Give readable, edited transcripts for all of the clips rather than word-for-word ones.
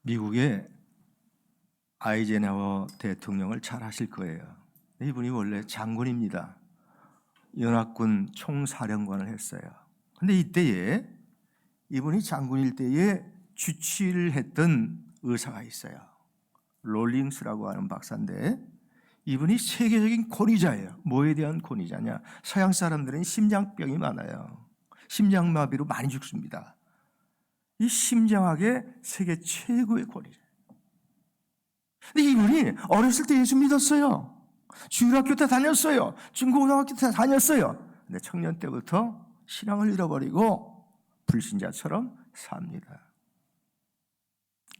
미국의 아이젠하워 대통령을 잘 아실 거예요. 이분이 원래 장군입니다. 연합군 총사령관을 했어요. 근데 이때에 이분이 장군일 때에 주치를 했던 의사가 있어요. 롤링스라고 하는 박사인데 이분이 세계적인 권위자예요. 뭐에 대한 권위자냐? 서양 사람들은 심장병이 많아요. 심장마비로 많이 죽습니다. 이 심장학의 세계 최고의 권위자. 근데 이분이 어렸을 때 예수 믿었어요. 중학교 때 다녔어요. 중고등학교 때 다녔어요. 근데 청년 때부터 신앙을 잃어버리고 불신자처럼 삽니다.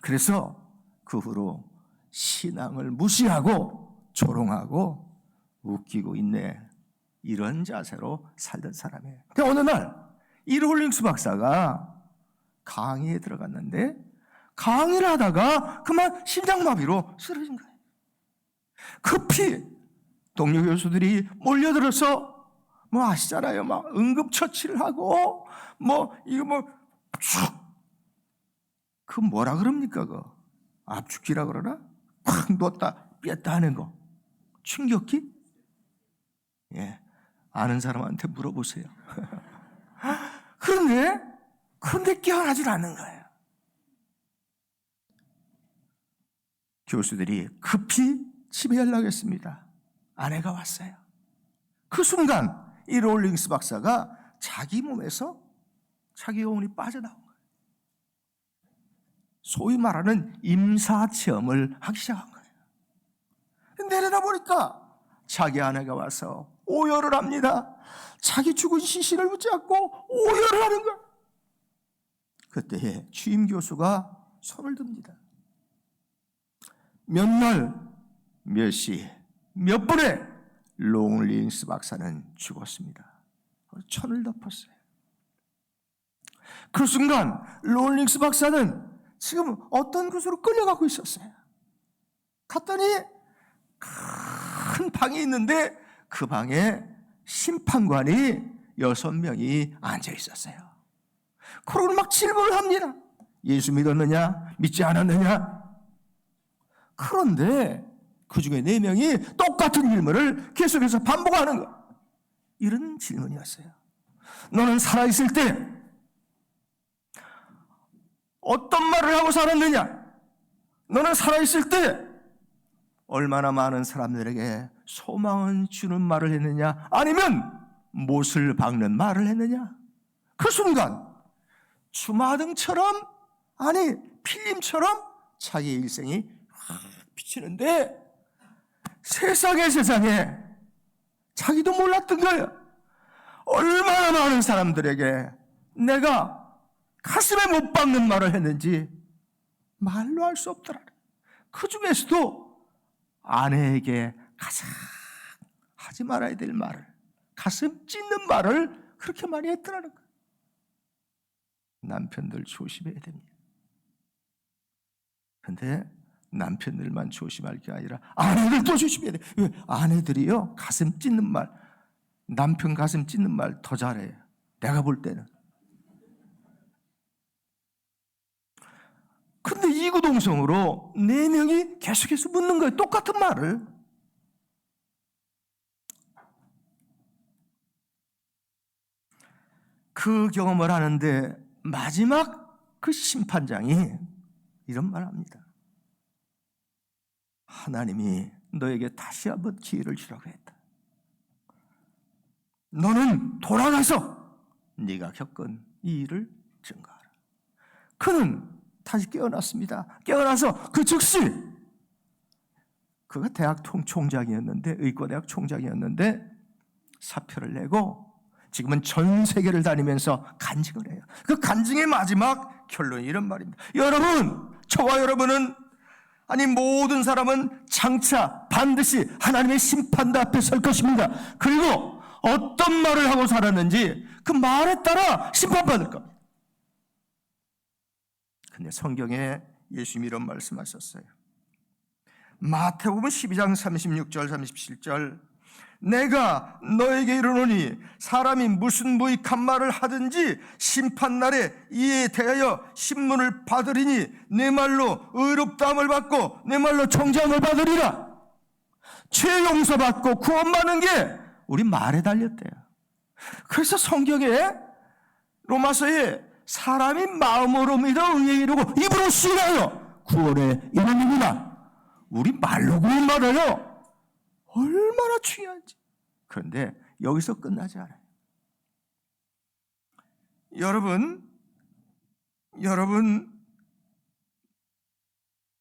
그래서 그 후로 신앙을 무시하고 조롱하고 웃기고 있네, 이런 자세로 살던 사람이에요. 근데 어느 날 이 롤링스 박사가 강의에 들어갔는데 강의를 하다가 그만 심장마비로 쓰러진 거예요. 급히 동료 교수들이 몰려들어서 뭐 아시잖아요. 막 응급처치를 하고 그 뭐라 그럽니까? 그 압축기라 그러나? 콱 놓았다 뺐다 하는 거. 충격기? 예, 아는 사람한테 물어보세요. 그런데 깨어나질 않는 거예요. 교수들이 급히 집에 연락했습니다. 아내가 왔어요. 그 순간 이 롤링스 박사가 자기 몸에서 자기 영혼이 빠져나온 거예요. 소위 말하는 임사체험을 하기 시작한 거예요. 내려다 보니까 자기 아내가 와서 오열을 합니다. 자기 죽은 시신을 붙잡고 오열을 하는 거예요. 그때 취임 교수가 손을 듭니다. 몇 날, 몇 시, 몇 분에 롤링스 박사는 죽었습니다. 천을 덮었어요. 그 순간 롤링스 박사는 지금 어떤 곳으로 끌려가고 있었어요. 갔더니 큰 방이 있는데 그 방에 심판관이 6명이 앉아 있었어요. 그러고 막 질문을 합니다. 예수 믿었느냐? 믿지 않았느냐? 그런데 그 중에 4명이 똑같은 질문을 계속해서 반복하는 거. 이런 질문이었어요. 너는 살아있을 때 어떤 말을 하고 살았느냐? 너는 살아있을 때 얼마나 많은 사람들에게 소망을 주는 말을 했느냐? 아니면 못을 박는 말을 했느냐? 그 순간 주마등처럼, 아니 필름처럼 자기 일생이 확 비치는데 세상에 자기도 몰랐던 거예요. 얼마나 많은 사람들에게 내가 가슴에 못 박는 말을 했는지 말로 할 수 없더라. 그 중에서도 아내에게 가장 하지 말아야 될 말을, 가슴 찢는 말을 그렇게 많이 했더라는 거예요. 남편들 조심해야 됩니다. 근데 남편들만 조심할 게 아니라 아내들도 조심해야 돼요. 왜? 아내들이요, 가슴 찢는 말, 남편 가슴 찢는 말 더 잘해요. 내가 볼 때는. 근데 이구동성으로 4명이 계속해서 묻는 거예요. 똑같은 말을. 그 경험을 하는데 마지막 그 심판장이 이런 말을 합니다. 하나님이 너에게 다시 한번 기회를 주라고 했다. 너는 돌아가서 네가 겪은 이 일을 증거하라. 그는 다시 깨어났습니다. 깨어나서 그 즉시 그가 대학 총장이었는데, 의과대학 총장이었는데 사표를 내고 지금은 전 세계를 다니면서 간증을 해요. 그 간증의 마지막 결론이 이런 말입니다. 여러분, 저와 여러분은, 아니 모든 사람은 장차 반드시 하나님의 심판대 앞에 설 것입니다. 그리고 어떤 말을 하고 살았는지 그 말에 따라 심판받을 겁니다. 근데 성경에 예수님이 이런 말씀하셨어요. 마태복음 12장 36절 37절, 내가 너에게 이르노니 사람이 무슨 무익한 말을 하든지 심판날에 이에 대하여 신문을 받으리니 내 말로 의롭다함을 받고 내 말로 정죄함을 받으리라. 죄 용서받고 구원받는 게 우리 말에 달렸대요. 그래서 성경에 로마서에 사람이 마음으로 믿어 의에 이르고 입으로 신하여 구원에 이르느니라. 우리 말로 구원받아요. 얼마나 중요한지. 그런데 여기서 끝나지 않아요. 여러분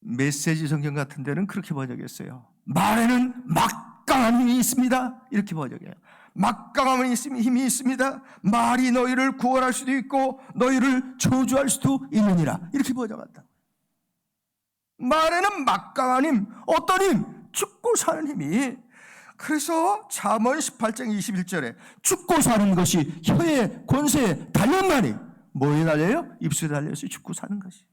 메시지 성경 같은 데는 그렇게 번역했어요. 말에는 막강한 힘이 있습니다. 이렇게 번역해요. 막강한 힘이 있습니다. 말이 너희를 구원할 수도 있고 너희를 저주할 수도 있느니라. 이렇게 번역한다. 말에는 막강한 힘, 어떤 힘? 죽고 사는 힘이. 그래서 잠언 18장 21절에 죽고 사는 것이 혀의 권세에 달렸나니 뭐에 달려요? 입술에 달려서 죽고 사는 것이.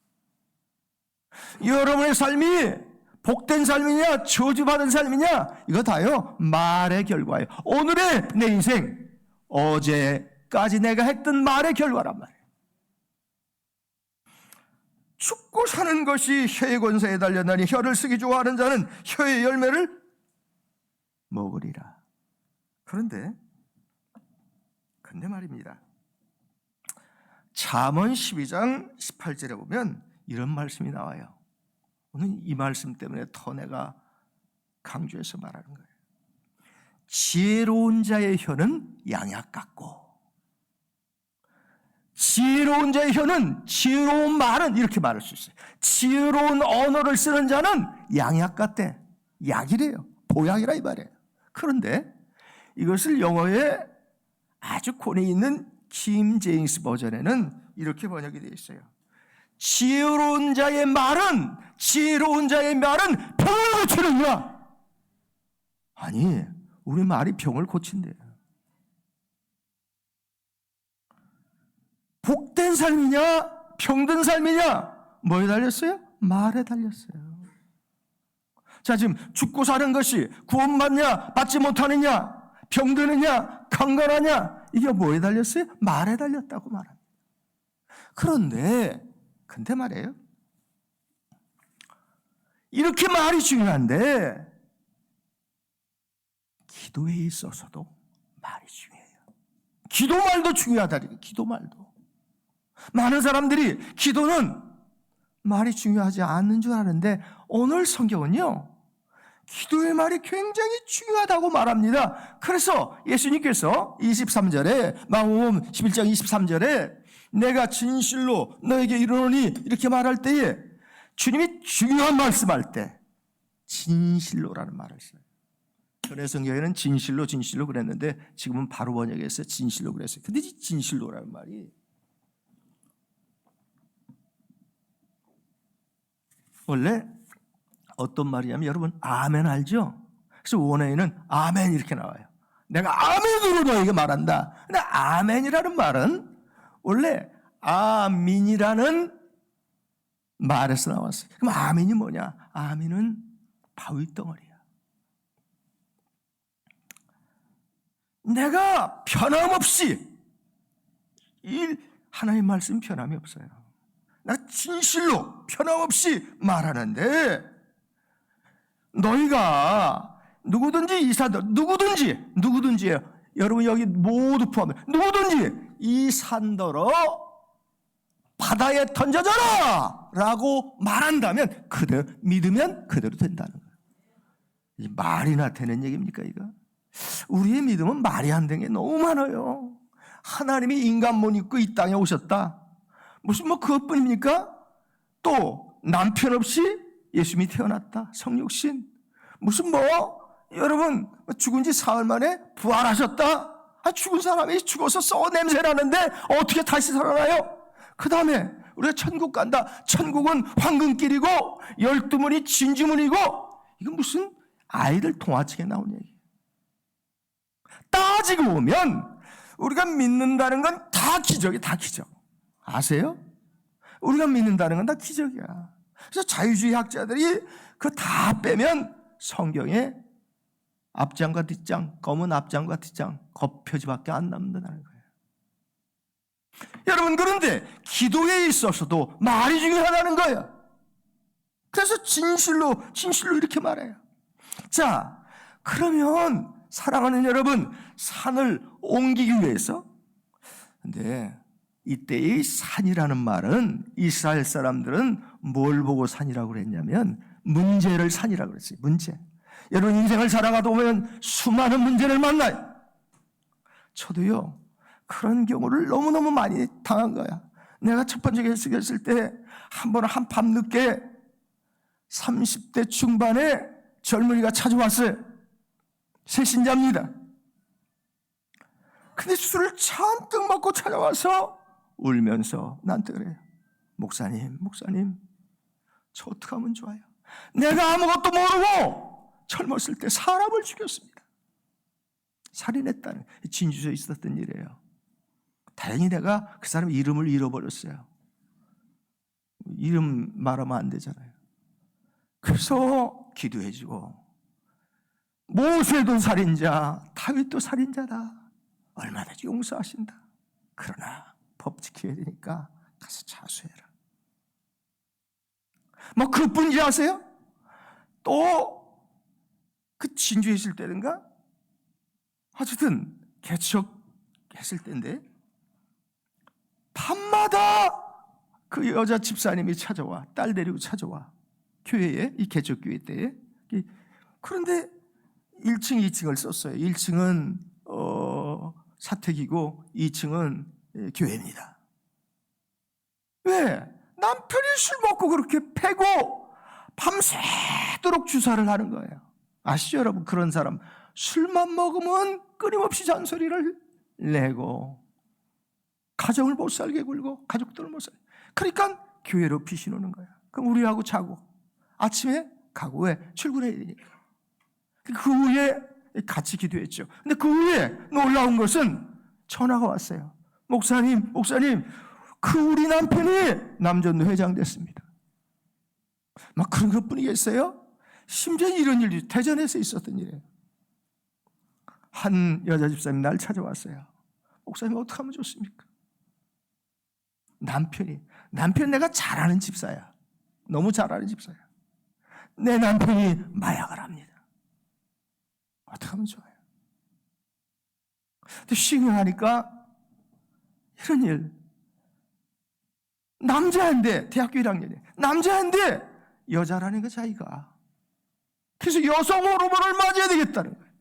여러분의 삶이 복된 삶이냐 저주받은 삶이냐 이거 다요 말의 결과예요. 오늘의 내 인생 어제까지 내가 했던 말의 결과란 말이에요. 죽고 사는 것이 혀의 권세에 달렸나니 혀를 쓰기 좋아하는 자는 혀의 열매를 먹으리라. 그런데 말입니다. 잠언 12장 18절에 보면 이런 말씀이 나와요. 오늘 이 말씀 때문에 더 내가 강조해서 말하는 거예요. 지혜로운 자의 혀는 양약 같고 지혜로운 자의 혀는 지혜로운 말은 이렇게 말할 수 있어요. 지혜로운 언어를 쓰는 자는 양약 같대. 약이래요. 보약이라 이 말이에요. 그런데 이것을 영어에 아주 권위 있는 킹 제임스 버전에는 이렇게 번역이 되어 있어요. 지혜로운 자의 말은 병을 고치느니라. 아니, 우리 말이 병을 고친대요. 복된 삶이냐 병든 삶이냐 뭐에 달렸어요? 말에 달렸어요. 자, 지금 죽고 사는 것이 구원받냐 받지 못하느냐 병드느냐 강건하냐 이게 뭐에 달렸어요? 말에 달렸다고 말합니다. 근데 말이에요. 이렇게 말이 중요한데 기도에 있어서도 말이 중요해요. 기도 말도 중요하다. 기도 말도. 많은 사람들이 기도는 말이 중요하지 않는 줄 아는데 오늘 성경은요. 기도의 말이 굉장히 중요하다고 말합니다. 그래서 예수님께서 23절에 마가복음 11장 23절에 내가 진실로 너에게 이르노니 이렇게 말할 때에 주님이 중요한 말씀할 때 진실로라는 말을 써요. 전에 성경에는 진실로 그랬는데 지금은 바로 번역해서 진실로 그랬어요. 근데 이 진실로라는 말이 원래 어떤 말이냐면 여러분 아멘 알죠? 그래서 원어에는 아멘 이렇게 나와요. 내가 아멘으로 너에게 말한다. 근데 아멘이라는 말은 원래 아민이라는 말에서 나왔어요. 그럼 아멘이 뭐냐? 아멘은 바위덩어리야. 내가 변함없이 이 하나님 말씀 변함이 없어요. 내가 진실로 변함없이 말하는데 너희가 누구든지 이 산들 누구든지예요. 여러분 여기 모두 포함해. 누구든지 이 산더러 바다에 던져져라 라고 말한다면 그대로 믿으면 그대로 된다는 거예요. 이 말이나 되는 얘기입니까 이거? 우리의 믿음은 말이 안 되는 게 너무 많아요. 하나님이 인간 못 입고 이 땅에 오셨다. 무슨 그것뿐입니까? 또 남편 없이 예수님이 태어났다. 성육신. 무슨 여러분 죽은 지 사흘 만에 부활하셨다. 죽은 사람이 죽어서 썩어 냄새 나는데 어떻게 다시 살아나요? 그 다음에 우리가 천국 간다. 천국은 황금길이고 12문이 진주문이고 이건 무슨 아이들 동화책에 나온 얘기. 따지고 보면 우리가 믿는다는 건 다 기적이야. 다 기적. 아세요? 우리가 믿는다는 건 다 기적이야. 그래서 자유주의 학자들이 그거 다 빼면 성경에 앞장과 뒷장, 검은 앞장과 뒷장, 겉표지밖에 안 남는다는 거예요. 여러분, 그런데 기도에 있어서도 말이 중요하다는 거예요. 그래서 진실로 이렇게 말해요. 자, 그러면 사랑하는 여러분, 산을 옮기기 위해서, 근데 이때의 산이라는 말은 이스라엘 사람들은 뭘 보고 산이라고 그랬냐면 문제를 산이라고 그랬어요. 문제. 여러분, 인생을 살아가다 보면 수많은 문제를 만나요. 저도요, 그런 경우를 너무너무 많이 당한 거야. 내가 첫 번째 개척했을 때 한 번 밤늦게 30대 중반에 젊은이가 찾아왔어요. 새신자입니다. 근데 술을 잔뜩 먹고 찾아와서 울면서 나한테 그래요. 목사님, 저 어떻게 하면 좋아요? 내가 아무것도 모르고 젊었을 때 사람을 죽였습니다. 살인했다는, 진주에 있었던 일이에요. 다행히 내가 그 사람 이름을 잃어버렸어요. 이름 말하면 안 되잖아요. 그래서 기도해주고, 모세도 살인자, 다윗도 살인자다. 얼마든지 용서하신다. 그러나 법 지켜야 되니까 가서 자수해라. 뭐 그뿐이지 아세요? 또 그 진주에 있을 때인가? 어쨌든 개척했을 때인데 밤마다 그 여자 집사님이 찾아와, 딸 데리고 찾아와, 교회에, 이 개척교회 때에. 그런데 1층, 2층을 썼어요. 1층은 사택이고 2층은 교회입니다. 왜? 남편이 술 먹고 그렇게 패고 밤새도록 주사를 하는 거예요. 아시죠, 여러분? 그런 사람 술만 먹으면 끊임없이 잔소리를 내고 가정을 못 살게 굴고 가족들을 못 살게. 그러니까 교회로 피신 오는 거야. 그럼 우리하고 자고 아침에 가고, 왜? 출근해야 되니까. 그 후에 같이 기도했죠. 근데 그 후에 놀라운 것은 전화가 왔어요. 목사님, 그 우리 남편이 남전도 회장 됐습니다. 막 그런 것뿐이겠어요? 심지어 이런 일이 대전에서 있었던 일이에요. 한 여자 집사님 날 찾아왔어요. 목사님, 어떻게 하면 좋습니까? 남편 내가 잘 아는 집사야. 너무 잘 아는 집사야. 내 남편이 마약을 합니다. 어떻게 하면 좋아요? 근데 신경하니까 이런 일. 남자인데, 대학교 1학년이에요. 남자인데 여자라는 거 자기가. 그래서 여성 호르몬을 맞아야 되겠다는 거예요.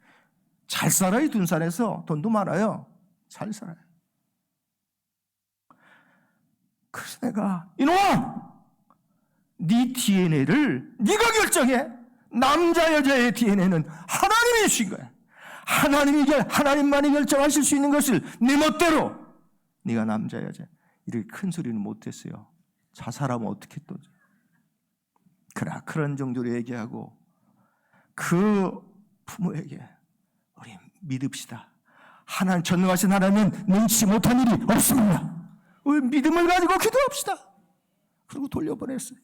잘 살아요. 둔산에서 돈도 많아요. 잘 살아요. 그래서 내가, 이놈아, 네 DNA를 네가 결정해. 남자 여자의 DNA는 하나님이 주신 거야. 하나님만이 결정하실 수 있는 것을 네 멋대로. 네가 남자 여자. 이렇게 큰 소리는 못했어요. 자살하면 어떻게 또. 그런 정도로 얘기하고, 그 부모에게 우리 믿읍시다. 전능하신 하나님은 능치 못한 일이 없습니다. 우리 믿음을 가지고 기도합시다. 그리고 돌려보냈어요.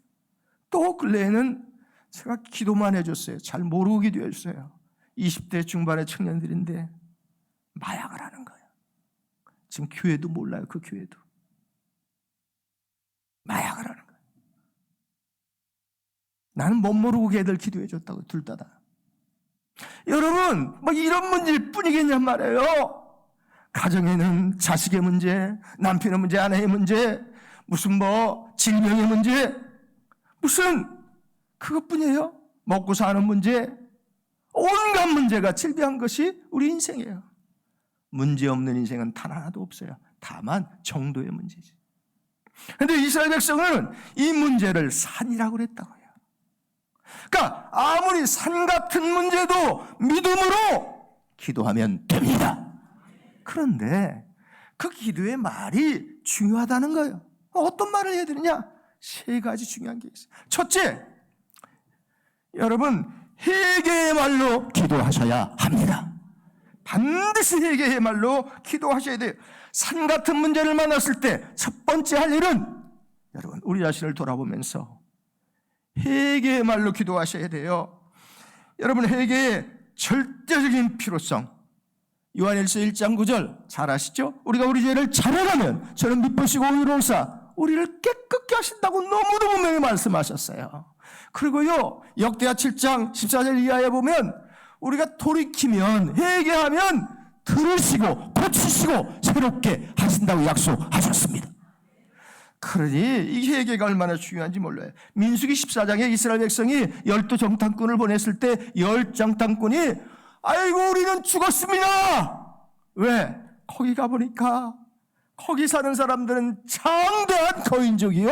또 근래에는 제가 기도만 해줬어요. 잘 모르고 기도해줬어요. 20대 중반의 청년들인데 마약을 하는 거예요. 지금 교회도 몰라요. 그 교회도. 마약을 하는 거예요. 나는 못 모르고 걔들 기도해줬다고, 둘 다다. 여러분, 뭐 이런 문제일 뿐이겠냔 말이에요. 가정에는 자식의 문제, 남편의 문제, 아내의 문제, 무슨 뭐 질병의 문제, 무슨 그것뿐이에요. 먹고 사는 문제, 온갖 문제가 질비한 것이 우리 인생이에요. 문제 없는 인생은 단 하나도 없어요. 다만 정도의 문제지. 그런데 이스라엘 백성은 이 문제를 산이라고 그랬다고요. 그러니까 아무리 산 같은 문제도 믿음으로 기도하면 됩니다. 그런데 그 기도의 말이 중요하다는 거예요. 어떤 말을 해야 되느냐? 3가지 중요한 게 있어요. 첫째, 여러분, 회개의 말로 기도하셔야 합니다. 반드시 회개의 말로 기도하셔야 돼요. 산 같은 문제를 만났을 때 첫 번째 할 일은, 여러분, 우리 자신을 돌아보면서 회개의 말로 기도하셔야 돼요. 여러분, 회개의 절대적인 필요성. 요한일서 1장 9절 잘 아시죠? 우리가 우리 죄를 자명하면 저는 미쁘시고 의로우사 우리를 깨끗게 하신다고 너무도 분명히 말씀하셨어요. 그리고요, 역대하 7장 14절 이하에 보면 우리가 돌이키면, 회개하면 들으시고 고치시고 새롭게 하신다고 약속하셨습니다. 그러니 이 회개가 얼마나 중요한지 몰라요. 민수기 14장에 이스라엘 백성이 12정탐꾼을 보냈을 때 10정탐꾼이 아이고 우리는 죽었습니다. 왜? 거기 가보니까 거기 사는 사람들은 장대한 거인족이요,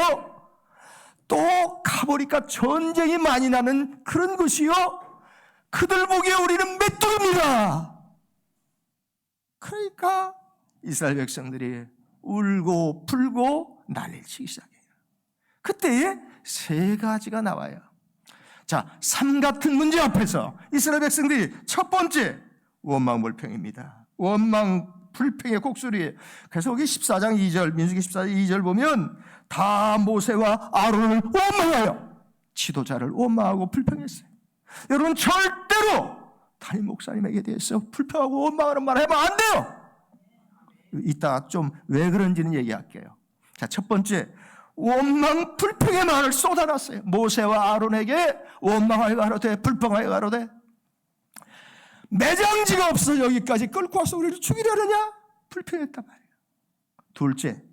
또 가보니까 전쟁이 많이 나는 그런 곳이요, 그들 보기에 우리는 메뚜기입니다. 그러니까 이스라엘 백성들이 울고 불고 난리를 치기 시작해요. 그때 세 가지가 나와요. 자, 삶 같은 문제 앞에서 이스라엘 백성들이 첫 번째 원망불평입니다. 원망불평의 곡소리예요. 그래서 여기 14장 2절, 민수기 14장 2절 보면 다 모세와 아론을 원망하여 지도자를 원망하고 불평했어요. 여러분, 절대로 담임 목사님에게 대해서 불평하고 원망하는 말 하면 안 돼요. 이따 좀 왜 그런지는 얘기할게요. 자, 첫 번째, 원망 불평의 말을 쏟아놨어요. 모세와 아론에게 원망하여 가로되 불평하여 가로되 매장지가 없어 여기까지 끌고 와서 우리를 죽이려느냐, 불평했단 말이에요. 둘째,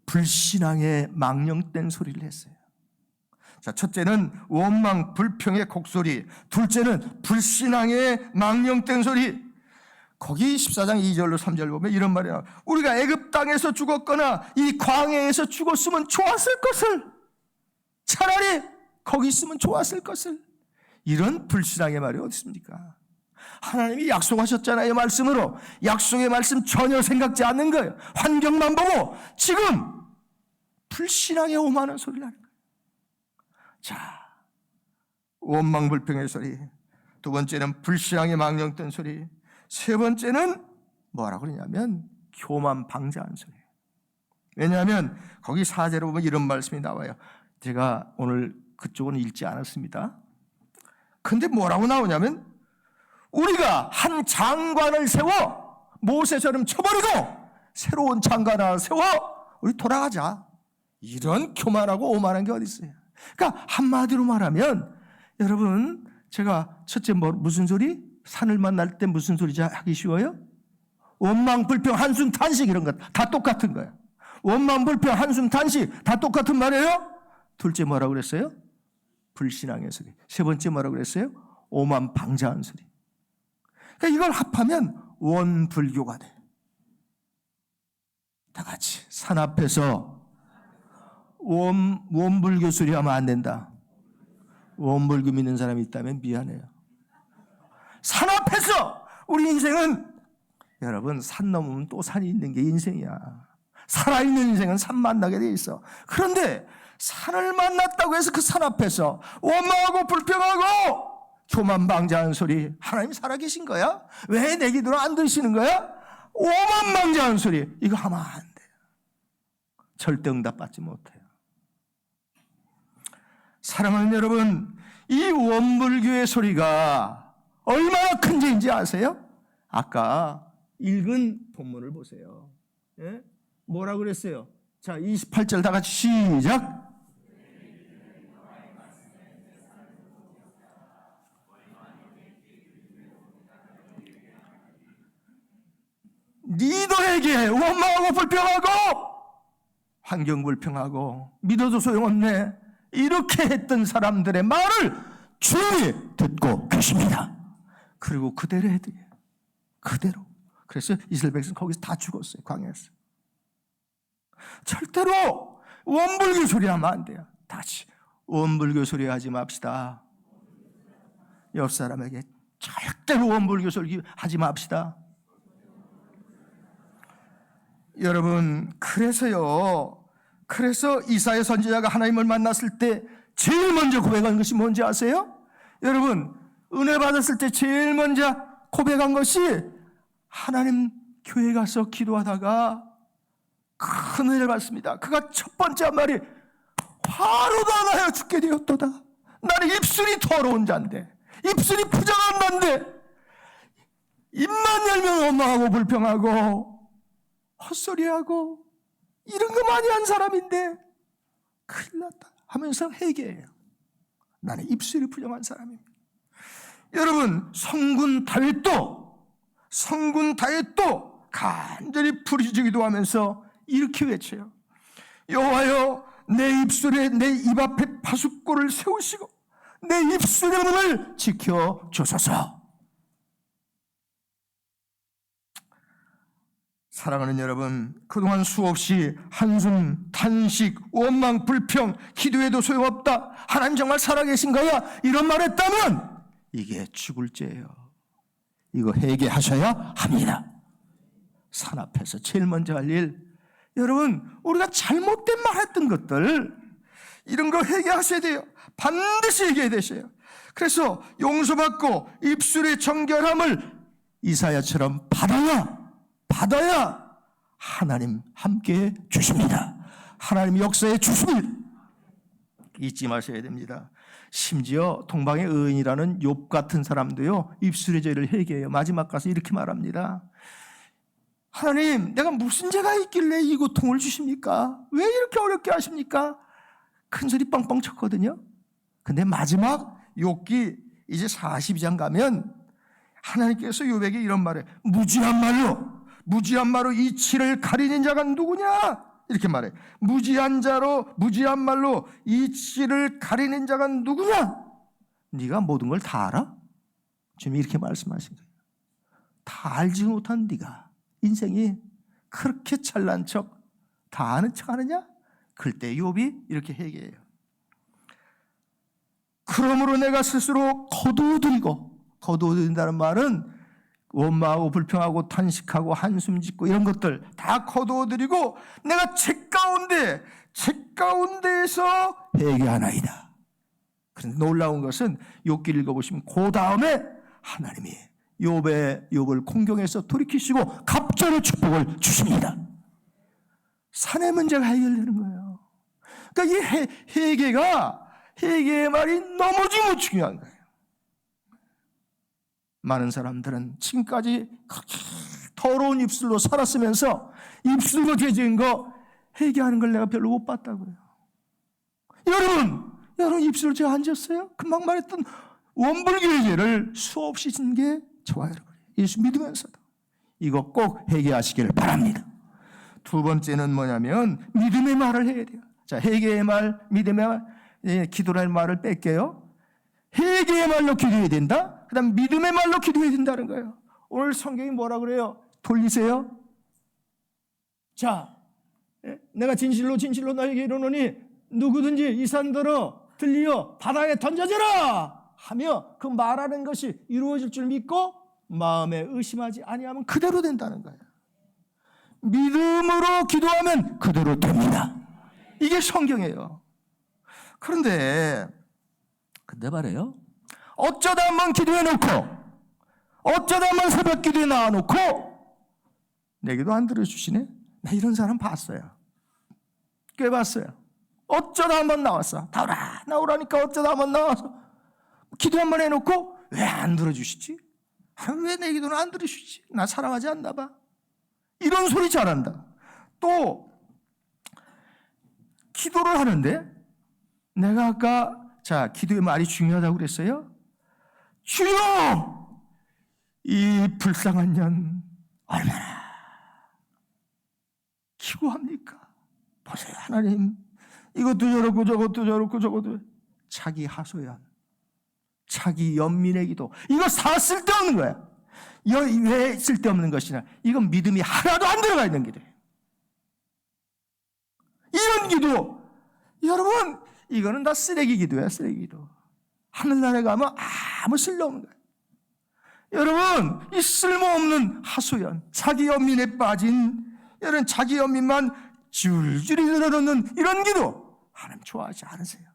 불신앙의 망령된 소리를 했어요. 자, 첫째는 원망 불평의 곡소리, 둘째는 불신앙의 망령된 소리. 거기 14장 2절로 3절 보면 이런 말이 나와요. 우리가 애굽 땅에서 죽었거나 이 광야에서 죽었으면 좋았을 것을, 차라리 거기 있으면 좋았을 것을. 이런 불신앙의 말이 어디 있습니까? 하나님이 약속하셨잖아요. 말씀으로. 약속의 말씀 전혀 생각지 않는 거예요. 환경만 보고 지금 불신앙에 오만한 소리를 하는 거예요. 자, 원망불평의 소리, 두 번째는 불신앙의 망령된 소리, 세 번째는 뭐라고 그러냐면 교만 방자한 소리예요. 왜냐하면 거기 4절에 보면 이런 말씀이 나와요. 제가 오늘 그쪽은 읽지 않았습니다. 근데 뭐라고 나오냐면 우리가 한 장관을 세워 모세처럼 쳐버리고 새로운 장관 하나 세워 우리 돌아가자. 이런 교만하고 오만한 게 어디 있어요? 그러니까 한마디로 말하면, 여러분, 제가 첫째 무슨 소리? 산을 만날 때 무슨 소리 하기 쉬워요? 원망, 불평, 한숨, 탄식, 이런 것 다 똑같은 거예요. 원망, 불평, 한숨, 탄식 다 똑같은 말이에요. 둘째 뭐라고 그랬어요? 불신앙의 소리. 세 번째 뭐라고 그랬어요? 오만 방자한 소리. 그러니까 이걸 합하면 원불교가 돼. 다 같이 산 앞에서 원불교 소리 하면 안 된다. 원불교 믿는 사람이 있다면 미안해요. 산 앞에서 우리 인생은, 여러분, 산 넘으면 또 산이 있는 게 인생이야. 살아있는 인생은 산 만나게 돼 있어. 그런데 산을 만났다고 해서 그 산 앞에서 원망하고 불평하고 교만방자한 소리, 하나님 살아계신 거야? 왜 내 기도를 안 들으시는 거야? 오만방자한 소리, 이거 하면 안 돼요. 절대 응답받지 못해요. 사랑하는 여러분, 이 원불교의 소리가 얼마나 큰 죄인지 아세요? 아까 읽은 본문을 보세요. 예? 뭐라고 그랬어요? 자, 28절 다 같이 시작. 니도에게 원망하고 불평하고 환경 불평하고 믿어도 소용없네, 이렇게 했던 사람들의 말을 주님이 듣고 계십니다. 그리고 그대로 해드려요. 그대로. 그래서 이스라엘 백성 거기서 다 죽었어요. 광야에서. 절대로 원불교 소리 하면 안 돼요. 다시 원불교 소리 하지 맙시다. 옆 사람에게 절대로 원불교 소리 하지 맙시다. 여러분, 그래서 이사야 선지자가 하나님을 만났을 때 제일 먼저 고백한 것이 뭔지 아세요? 여러분, 은혜 받았을 때 제일 먼저 고백한 것이, 하나님 교회 가서 기도하다가 큰 은혜를 받습니다. 그가 첫 번째 한 말이 화로가 나여 죽게 되었도다. 나는 입술이 더러운 자인데 입술이 부정한다는데 입만 열면 원망하고 불평하고 헛소리하고 이런 거 많이 한 사람인데 큰일 났다 하면서 회개해요. 나는 입술이 부정한 사람입니다. 여러분, 성군 다윗도 간절히 부르짖기도 하면서 이렇게 외쳐요. 여호와여, 내 입술에 내 입 앞에 파수꾼을 세우시고 내 입술의 문을 지켜주소서. 사랑하는 여러분, 그동안 수없이 한숨, 탄식, 원망, 불평, 기도해도 소용없다, 하나님 정말 살아계신 거야, 이런 말 했다면 이게 죽을 죄예요. 이거 회개하셔야 합니다. 산 앞에서 제일 먼저 할 일, 여러분, 우리가 잘못된 말 했던 것들, 이런 거 회개하셔야 돼요. 반드시 회개해야 되셔요. 그래서 용서받고 입술의 정결함을 이사야처럼 받아야 하나님 함께 주십니다. 하나님 역사에 주십니다. 잊지 마셔야 됩니다. 심지어 동방의 의인이라는 욥 같은 사람도요, 입술의 죄를 회개해요. 마지막 가서 이렇게 말합니다. 하나님, 내가 무슨 죄가 있길래 이 고통을 주십니까? 왜 이렇게 어렵게 하십니까? 큰 소리 뻥뻥 쳤거든요. 근데 마지막 욥기 이제 42장 가면 하나님께서 욥에게 이런 말을, 무지한 말로 이치를 가리는 자가 누구냐? 이렇게 말해. 무지한 말로 이치를 가리는 자가 누구냐? 네가 모든 걸 다 알아? 지금 이렇게 말씀하신 거예요. 다 알지 못한 네가 인생이 그렇게 잘난 척, 다 아는 척 하느냐? 그때 욥이 이렇게 회개해요. 그러므로 내가 스스로 거두어드린다는 말은 원망하고 불평하고 탄식하고 한숨 짓고 이런 것들 다 거두어드리고 내가 책 가운데에서 회개하나이다. 그런데 놀라운 것은 욥기를 읽어보시면 그 다음에 하나님이 욥을 공경해서 돌이키시고 갑절의 축복을 주십니다. 산의 문제가 해결되는 거예요. 그러니까 이 회개의 말이 너무너무 중요한 거예요. 많은 사람들은 지금까지 그렇게 더러운 입술로 살았으면서 입술로 죄지은 거 회개하는 걸 내가 별로 못 봤다고요. 여러분 입술로 죄 안 지었어요? 금방 말했던 원불교의 죄를 수없이 진 게 저와 여러분, 예수 믿으면서도 이거 꼭 회개하시기를 바랍니다. 두 번째는 뭐냐면 믿음의 말을 해야 돼요. 자, 회개의 말, 믿음의 말, 기도라는 말을 뺄게요. 회개의 말로 기도해야 된다. 그 다음 믿음의 말로 기도해야 된다는 거예요. 오늘 성경이 뭐라 그래요? 돌리세요. 자, 내가 진실로 너에게 이르노니 누구든지 이 산더러 들리어 바다에 던져져라 하며 그 말하는 것이 이루어질 줄 믿고 마음에 의심하지 아니하면 그대로 된다는 거예요. 믿음으로 기도하면 그대로 됩니다. 이게 성경이에요. 그런데 말이에요. 어쩌다 한번 기도해놓고, 어쩌다 한번 새벽 기도에 나와놓고 내 기도 안 들어주시네? 나 이런 사람 봤어요. 꽤 봤어요. 어쩌다 한번 나왔어. 나오라니까 어쩌다 한번 나와서 기도 한번 해놓고 왜 안 들어주시지? 왜 내 기도는 안 들어주시지? 나 사랑하지 않나 봐. 이런 소리 잘한다. 또 기도를 하는데 내가 아까 기도의 말이 중요하다고 그랬어요. 주여, 이 불쌍한 년 얼마나 기고합니까? 보세요, 하나님. 이것도 저렇고 저것도 자기 하소연, 자기 연민의 기도, 이거 다 쓸데없는 거야. 왜 쓸데없는 것이냐? 이건 믿음이 하나도 안 들어가 있는 기도예요. 이런 기도, 여러분, 이거는 다 쓰레기 기도야, 쓰레기 기도. 하늘나라에 가면 아무 쓸모없는 거예요. 여러분, 이 쓸모없는 하소연, 자기 연민에 빠진, 여러분, 자기 연민만 줄줄이 늘어놓는 이런 기도, 하나님 좋아하지 않으세요.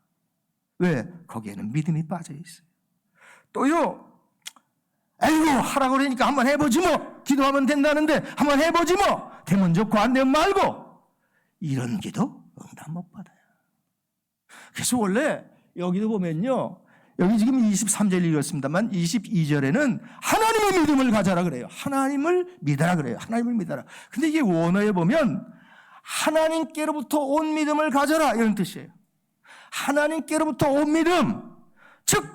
왜? 거기에는 믿음이 빠져 있어요. 또요, 아이고, 하라고 그러니까 한번 해보지 뭐. 기도하면 된다는데 한번 해보지 뭐. 되면 좋고 안 되면 말고. 이런 기도 응답 못 받아요. 그래서 원래 여기도 보면요, 여기 지금 23절 읽었습니다만 22절에는 하나님의 믿음을 가져라 그래요. 하나님을 믿어라 그래요. 하나님을 믿어라. 근데 이게 원어에 보면 하나님께로부터 온 믿음을 가져라 이런 뜻이에요. 하나님께로부터 온 믿음. 즉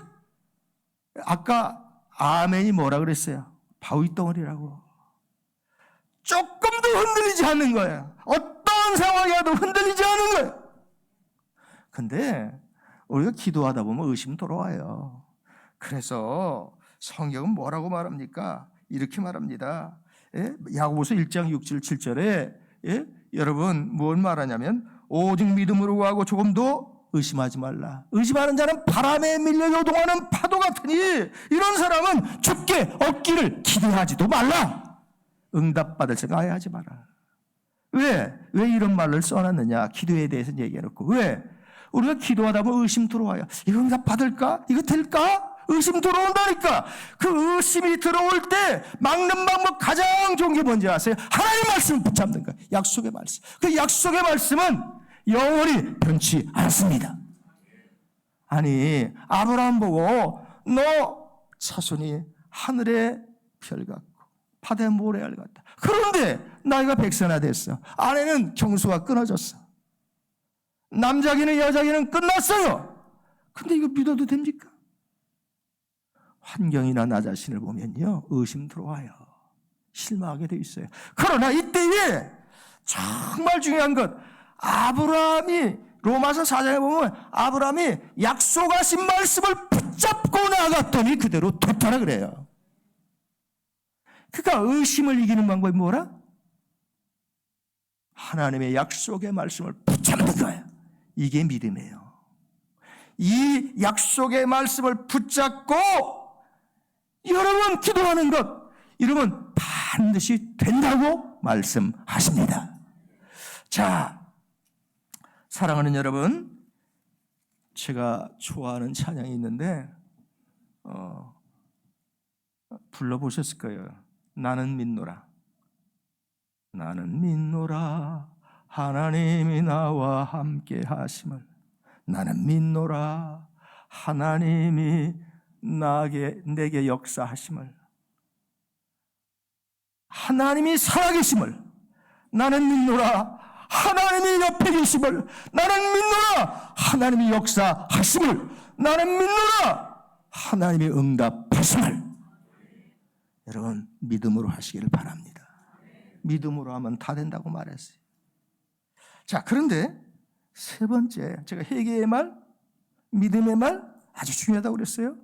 아까 아멘이 뭐라 그랬어요? 바위덩어리라고. 조금도 흔들리지 않는 거예요. 어떤 상황이 와도 흔들리지 않는 거예요. 근데 우리가 기도하다 보면 의심 돌아와요. 그래서 성경은 뭐라고 말합니까? 이렇게 말합니다. 예? 야고보서 1장 6절 7절에 예? 여러분 뭘 말하냐면 오직 믿음으로 구하고 조금도 의심하지 말라. 의심하는 자는 바람에 밀려 요동하는 파도 같으니 이런 사람은 죽게 얻기를 기대하지도 말라. 응답받을 생각 하지 마라. 왜 이런 말을 써놨느냐? 기도에 대해서 얘기해놓고. 왜? 우리가 기도하다 보면 의심 들어와요. 이거 응답받을까? 이거 될까? 의심 들어온다니까. 그 의심이 들어올 때 막는 방법 가장 좋은 게 뭔지 아세요? 하나님의 말씀을 붙잡는 거예요. 약속의 말씀. 그 약속의 말씀은 영원히 변치 않습니다. 아니 아브라함 보고 너 자손이 하늘의 별 같고 바다의 모래알 같다. 그런데 나이가 100세나 됐어. 아내는 경수가 끊어졌어. 남자기는 여자기는 끝났어요. 근데 이거 믿어도 됩니까? 환경이나 나 자신을 보면요 의심 들어와요. 실망하게 돼 있어요. 그러나 이때에 정말 중요한 것, 아브라함이 로마서 4장에 보면 아브라함이 약속하신 말씀을 붙잡고 나갔더니 그대로 됐다라 그래요. 그러니까 의심을 이기는 방법이 뭐라? 하나님의 약속의 말씀을 붙잡는 거예요. 이게 믿음이에요. 이 약속의 말씀을 붙잡고 여러분 기도하는 것, 이러면 반드시 된다고 말씀하십니다. 자, 사랑하는 여러분, 제가 좋아하는 찬양이 있는데 불러보셨을 거예요. 나는 믿노라. 나는 믿노라. 하나님이 나와 함께 하심을. 나는 믿노라. 하나님이 내게 역사하심을. 하나님이 살아계심을. 나는 믿노라. 하나님이 옆에 계심을. 나는 믿노라. 하나님이 역사하심을. 나는 믿노라. 하나님이 응답하심을. 여러분 믿음으로 하시기를 바랍니다. 믿음으로 하면 다 된다고 말했어요. 자, 그런데 세 번째, 제가 회개의 말, 믿음의 말 아주 중요하다고 그랬어요.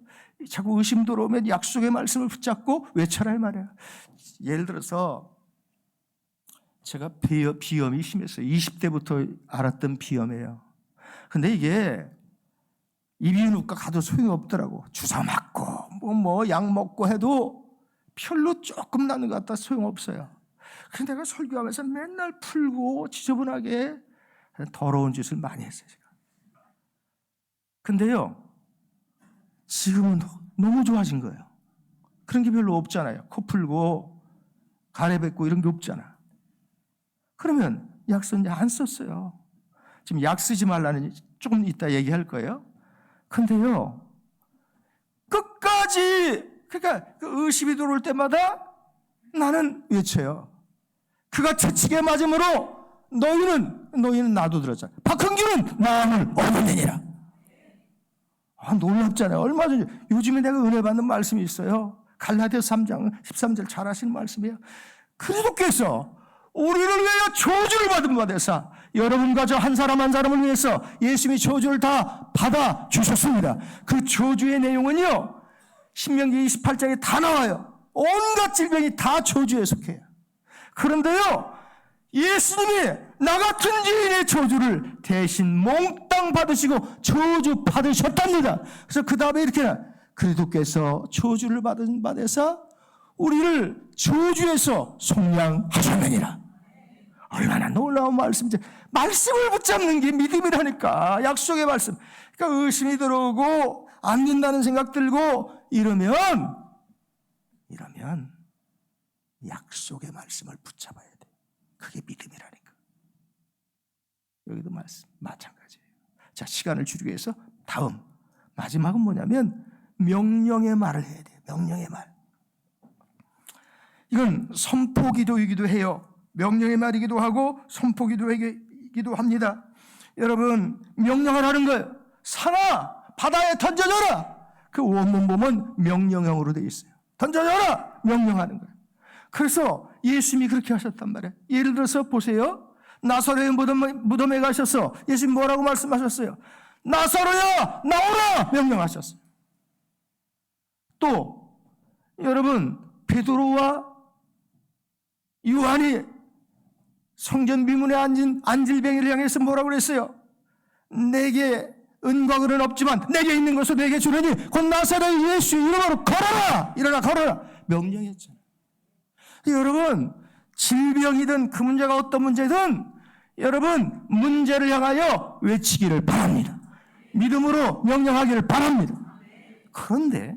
자꾸 의심 들어오면 약속의 말씀을 붙잡고 외쳐라 이 말이에요. 예를 들어서 제가 비염이 심했어요. 20대부터 알았던 비염이에요. 근데 이게 이비인후과 가도 소용이 없더라고. 주사 맞고 뭐 약 먹고 해도 별로 조금 나는 것 같다 소용없어요. 그래서 내가 설교하면서 맨날 풀고 지저분하게 더러운 짓을 많이 했어요. 제가. 근데요, 지금은 너무 좋아진 거예요. 그런 게 별로 없잖아요. 코 풀고 가래 뱉고 이런 게 없잖아. 그러면 약 썼냐? 안 썼어요. 지금 약 쓰지 말라는 조금 이따 얘기할 거예요. 근데요, 끝까지 그러니까 그 의심이 들어올 때마다 나는 외쳐요. 그가 채찍에 맞음으로 너희는 나도 들었잖아. 박흥규는 마음을 얻느니라. 놀랍잖아요. 얼마 전에 요즘에 내가 은혜 받는 말씀이 있어요. 갈라디아서 3장 13절 잘 하시는 말씀이에요. 그리스도께서 우리를 위하여 저주를 받은 바 되사 여러분과 저 한 사람 한 사람을 위해서 예수님이 저주를 다 받아 주셨습니다. 그 저주의 내용은요, 신명기 28장에 다 나와요. 온갖 질병이 다 저주에 속해요. 그런데요, 예수님이 나 같은 죄인의 저주를 대신 몽땅 받으시고 저주 받으셨답니다. 그래서 그 다음에 이렇게 그리스도께서 저주를 받은 바 되사 우리를 저주에서 속량하셨느니라. 얼마나 놀라운 말씀인지. 말씀을 붙잡는 게 믿음이라니까. 약속의 말씀. 그러니까 의심이 들어오고 안 된다는 생각 들고 이러면 약속의 말씀을 붙잡아야 돼. 그게 믿음이라니까. 여기도 말씀 마찬가지예요. 자, 시간을 줄이기 위해서 다음 마지막은 뭐냐면 명령의 말을 해야 돼요. 명령의 말. 이건 선포기도이기도 해요. 명령의 말이기도 하고 선포기도이기도 합니다. 여러분, 명령을 하는 거예요. 상아, 바다에 던져줘라. 그 원문 보면 명령형으로 되어 있어요. 던져줘라. 명령하는 거예요. 그래서 예수님이 그렇게 하셨단 말이에요. 예를 들어서 보세요. 나사로의 무덤에 가셔서 예수님 뭐라고 말씀하셨어요? 나사로야, 나오라! 명령하셨어요. 또 여러분, 베드로와 요한이 성전 미문에 앉은 안질뱅이를 향해서 뭐라고 그랬어요? 내게 은과 금은 없지만 내게 있는 것을 내게 주려니 곧 나사렛 예수 이름으로 걸어라! 일어나 걸어라! 명령했잖아요. 여러분, 질병이든 그 문제가 어떤 문제든 여러분, 문제를 향하여 외치기를 바랍니다. 믿음으로 명령하기를 바랍니다. 그런데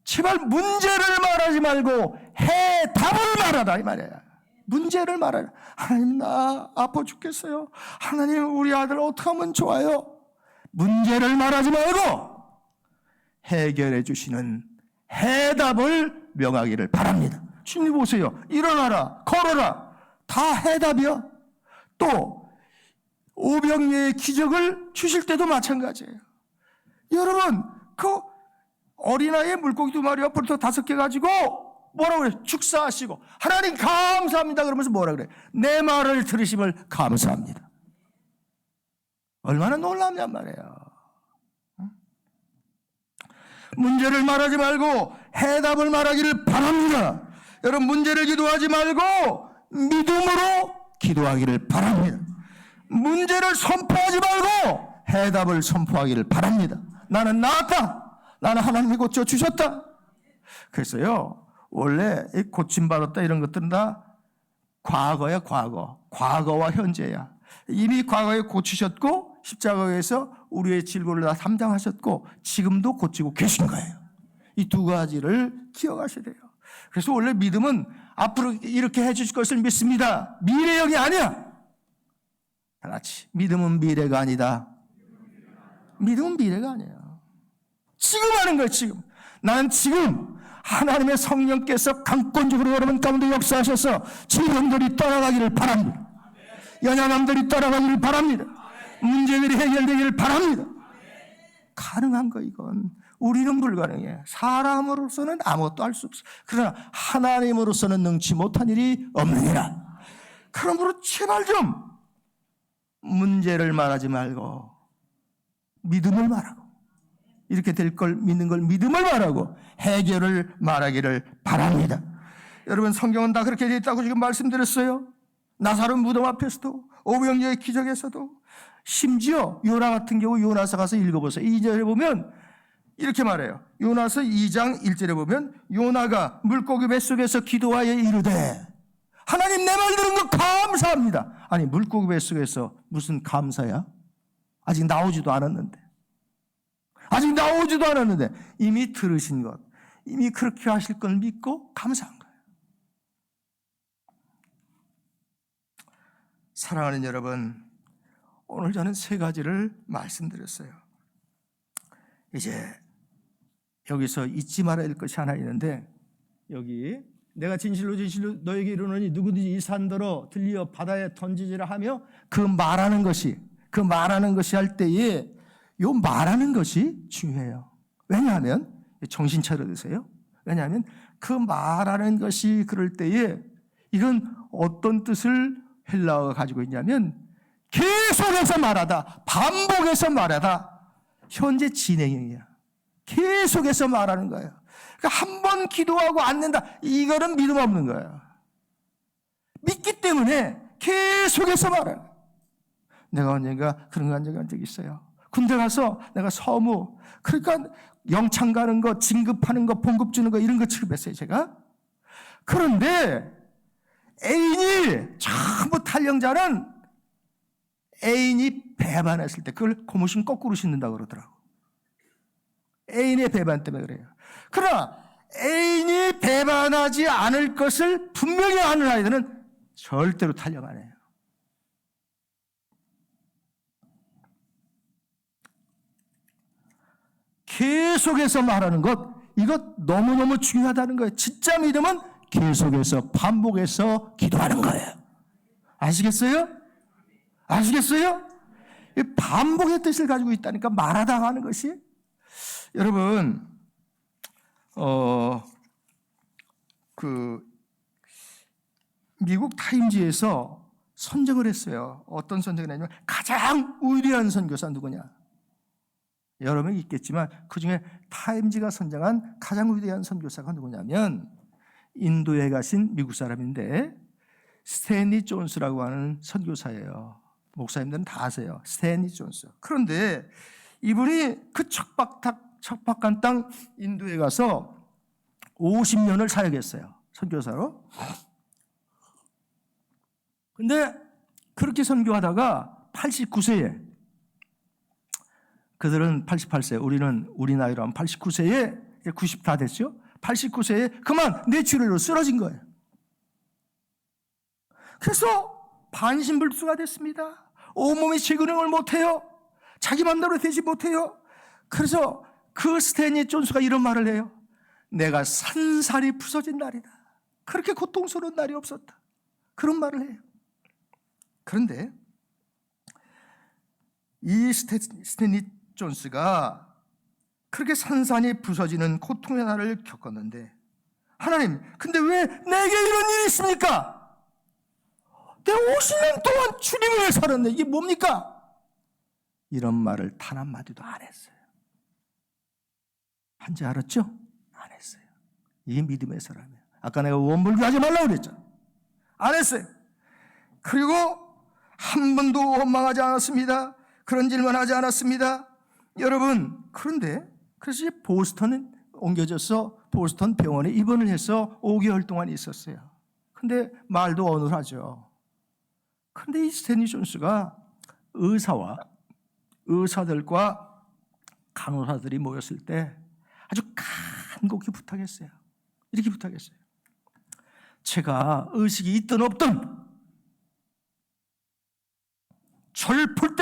제발 문제를 말하지 말고 해답을 말하라 이 말이야. 문제를 말하라. 하나님, 나 아파 죽겠어요. 하나님, 우리 아들 어떻게 하면 좋아요? 문제를 말하지 말고 해결해 주시는 해답을 명하기를 바랍니다. 주님 보세요. 일어나라, 걸어라. 다 해답이요. 또 오병이어의 기적을 주실 때도 마찬가지예요. 여러분, 그 어린아이의 물고기 2마리와 벌써 5개 가지고 뭐라고 그래요? 축사하시고 하나님 감사합니다 그러면서 뭐라 그래요? 내 말을 들으심을 감사합니다. 얼마나 놀랍냔 말이에요. 문제를 말하지 말고 해답을 말하기를 바랍니다. 여러분, 문제를 기도하지 말고 믿음으로 기도하기를 바랍니다. 문제를 선포하지 말고 해답을 선포하기를 바랍니다. 나는 나았다. 나는 하나님이 고쳐주셨다. 그래서요, 원래 고침받았다 이런 것들은 다 과거야, 과거. 과거와 현재야. 이미 과거에 고치셨고 십자가에서 우리의 질고를 다 담당하셨고 지금도 고치고 계신 거예요. 이 두 가지를 기억하셔야 돼요. 그래서 원래 믿음은 앞으로 이렇게 해주실 것을 믿습니다. 미래형이 아니야. 다 같이. 믿음은 미래가 아니다. 믿음은 미래가 아니에요. 지금 하는 거예요, 지금. 나는 지금 하나님의 성령께서 강권적으로 여러분 가운데 역사하셔서 질병들이 떠나가기를 바랍니다. 연약함들이 떠나가기를 바랍니다. 문제들이 해결되기를 바랍니다. 가능한 거 이건. 우리는 불가능해. 사람으로서는 아무것도 할 수 없어. 그러나 하나님으로서는 능치 못한 일이 없느니라. 그러므로 제발 좀 문제를 말하지 말고 믿음을 말하고 이렇게 될 걸 믿는 걸 믿음을 말하고 해결을 말하기를 바랍니다. 여러분, 성경은 다 그렇게 되어 있다고 지금 말씀드렸어요. 나사렛 무덤 앞에서도 오병이어의 기적에서도 심지어 요나 같은 경우 요나서 가서 읽어보세요. 2절에 보면 이렇게 말해요. 요나서 2장 1절에 보면 요나가 물고기 뱃속에서 기도하여 이르되 하나님, 내 말 들은 거 감사합니다. 아니, 물고기 뱃속에서 무슨 감사야? 아직 나오지도 않았는데 이미 들으신 것, 이미 그렇게 하실 걸 믿고 감사한 거예요. 사랑하는 여러분, 오늘 저는 3가지를 말씀드렸어요. 이제 여기서 잊지 말아야 할 것이 하나 있는데, 여기 내가 진실로 너에게 이르노니 누구든지 이 산더러 들리어 바다에 던지지라 하며 그 말하는 것이 할 때에 요 말하는 것이 중요해요. 왜냐하면 정신 차려 드세요. 왜냐하면 그 말하는 것이 그럴 때에 이건 어떤 뜻을 헬라어가 가지고 있냐면 계속해서 말하다, 반복해서 말하다, 현재 진행형이야. 계속해서 말하는 거예요. 그러니까 한 번 기도하고 안 된다, 이거는 믿음 없는 거예요. 믿기 때문에 계속해서 말하는 거예요. 내가 언젠가 그런 거 한 적이 있어요. 군대 가서 내가 서무, 그러니까 영창 가는 거, 진급하는 거, 봉급 주는 거 이런 거 취급했어요, 제가. 그런데 애인이 전부 탈영자는 애인이 배반했을 때 그걸 고무신 거꾸로 신는다고 그러더라고. 애인의 배반 때문에 그래요. 그러나 애인이 배반하지 않을 것을 분명히 아는 아이들은 절대로 탈영 안 해요. 계속해서 말하는 것, 이것 너무너무 중요하다는 거예요. 진짜 믿음은 계속해서 반복해서 기도하는 거예요. 아시겠어요? 아시겠어요? 반복의 뜻을 가지고 있다니까, 말하다 하는 것이. 여러분, 미국 타임지에서 선정을 했어요. 어떤 선정을 했냐면 가장 위대한 선교사 누구냐? 여러 명 있겠지만 그 중에 타임지가 선정한 가장 위대한 선교사가 누구냐면 인도에 가신 미국 사람인데 스탠리 존스라고 하는 선교사예요. 목사님들은 다 아세요. 스탠리 존스. 그런데 이분이 그 척박한 땅 인도에 가서 50년을 사역했어요. 선교사로. 근데 그렇게 선교하다가 89세에, 그들은 88세, 우리 나이로 하면 89세에, 90 다 됐죠? 89세에 그만 뇌출혈로 쓰러진 거예요. 그래서 반신불수가 됐습니다. 온몸이 제근응을 못해요. 자기 맘대로 되지 못해요. 그래서 그 스탠리 존스가 이런 말을 해요. 내가 산살이 부서진 날이다. 그렇게 고통스러운 날이 없었다. 그런 말을 해요. 그런데 이 스탠리 존스가 그렇게 산산이 부서지는 고통의 날을 겪었는데, 하나님, 근데 왜 내게 이런 일이 있습니까? 내가 50년 동안 주님을 위해 살았네. 이게 뭡니까? 이런 말을 단 한마디도 안 했어요. 한지 알았죠? 안 했어요. 이게 믿음의 사람이에요. 아까 내가 원불교 하지 말라고 그랬잖아. 안 했어요. 그리고 한 번도 원망하지 않았습니다. 그런 질문 하지 않았습니다. 여러분, 그런데 그래서 보스턴에 옮겨져서 보스턴 병원에 입원을 해서 5개월 동안 있었어요. 근데 말도 어눌하죠. 그런데 이 스탠리 존스가 의사들과 간호사들이 모였을 때 아주 간곡히 부탁했어요. 이렇게 부탁했어요. 제가 의식이 있든 없든 저를 보실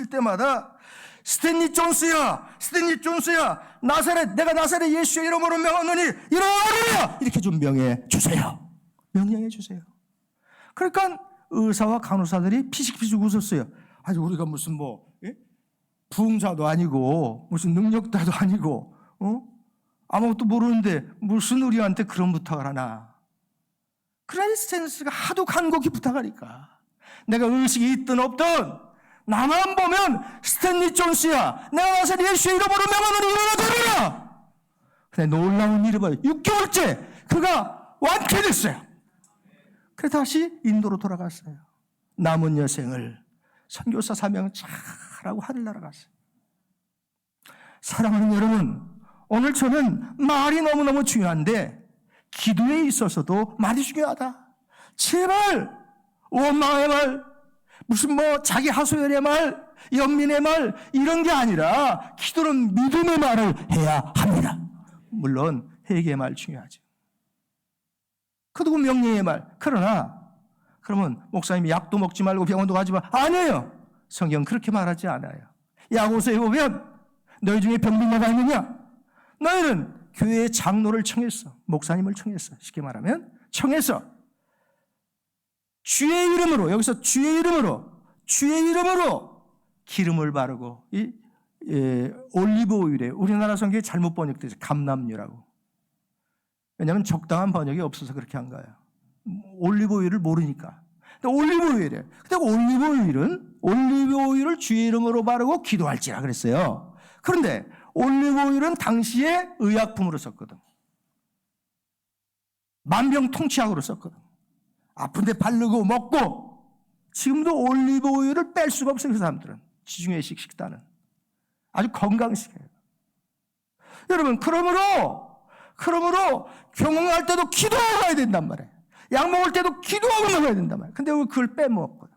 때마다 스탠리 존스야, 내가 나사렛 예수의 이름으로 명하노니 일어나라! 이렇게 좀 명해 주세요. 명령해 주세요. 그러니까 의사와 간호사들이 피식피식 웃었어요. 아니, 우리가 무슨 부흥자도 아니고 무슨 능력자도 아니고 아무것도 모르는데 무슨 우리한테 그런 부탁을 하나. 그러나 스탠리가 하도 간곡히 부탁하니까, 내가 의식이 있든 없든 나만 보면 스탠리 존스야, 내가 나사렛 예수의 이름으로 명하노니 일어나라! 근데 놀라운 일이 봐요. 6개월째 그가 완쾌됐어요. 그래서 다시 인도로 돌아갔어요. 남은 여생을 선교사 사명을 잘하고 하늘나라 갔어요. 사랑하는 여러분, 오늘 저는 말이 너무너무 중요한데 기도에 있어서도 말이 중요하다. 제발 원망의 말, 무슨 자기 하소연의 말, 연민의 말, 이런 게 아니라 기도는 믿음의 말을 해야 합니다. 물론 회개의 말 중요하죠. 그리고 명령의 말. 그러면 목사님이 약도 먹지 말고 병원도 가지 마. 아니에요. 성경 그렇게 말하지 않아요. 야고보서에 보면 너희 중에 병든 자가 있느냐? 너희는 교회의 장로를 청했어. 목사님을 청했어. 쉽게 말하면 청해서 주의 이름으로, 여기서 주의 이름으로 기름을 바르고, 올리브 오일에, 우리나라 성경에 잘못 번역돼서 감람유라고. 왜냐하면 적당한 번역이 없어서 그렇게 한 거예요. 올리브 오일을 모르니까. 근데 올리브 오일이에요. 근데 올리브 오일을 주의 이름으로 바르고 기도할지라 그랬어요. 그런데 올리브 오일은 당시에 의약품으로 썼거든. 만병통치약으로 썼거든. 아픈데 바르고 먹고. 지금도 올리브 오일을 뺄 수가 없어요. 그 사람들은. 지중해식 식단은 아주 건강식이에요. 여러분, 그러므로 경영할 때도 기도하고 가야 된단 말이에요. 약 먹을 때도 기도하고 먹어야 된단 말이에요. 근데 왜 그걸 빼먹거든?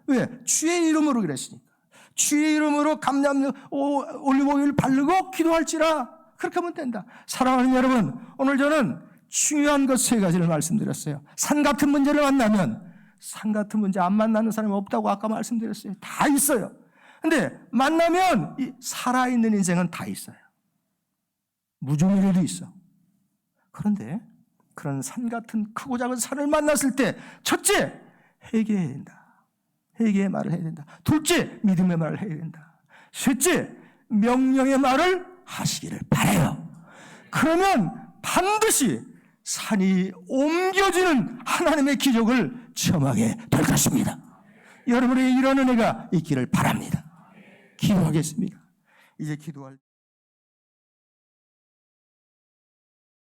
왜? 주의 이름으로 그랬으니까. 주의 이름으로 감람유, 올리브 오일 바르고 기도할지라. 그렇게 하면 된다. 사랑하는 여러분, 오늘 저는 중요한 것 3가지를 말씀드렸어요. 산 같은 문제를 만나면, 산 같은 문제 안 만나는 사람이 없다고 아까 말씀드렸어요. 다 있어요. 근데 만나면 이 살아있는 인생은 다 있어요. 무중력에도 있어. 그런데 그런 산 같은 크고 작은 산을 만났을 때 첫째, 회개해야 된다. 회개의 말을 해야 된다. 둘째, 믿음의 말을 해야 된다. 셋째, 명령의 말을 하시기를 바라요. 그러면 반드시 산이 옮겨지는 하나님의 기적을 체험하게 될 것입니다. 여러분의 이런 은혜가 있기를 바랍니다. 기도하겠습니다. 이제 기도할